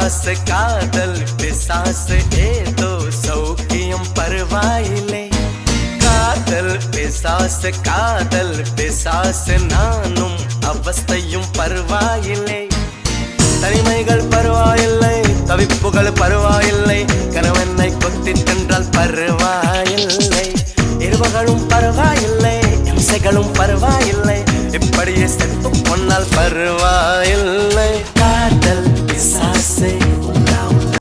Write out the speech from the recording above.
பிசாசு காதல் பிசாசு ஏதோ சௌக்கியம் பரவாயில்லை காதல் பிசாசு நானும் அவஸ்தையும் பரவாயில்லை தனிமைகள் பரவாயில்லை தவிப்புகள் பரவாயில்லை கணவனை கொத்தி தின்றால் பரவாயில்லை இரவுகளும் பரவாயில்லை இம்சைகளும் பரவாயில்லை இப்படியே செத்து பொன்னால் பரவாயில்லை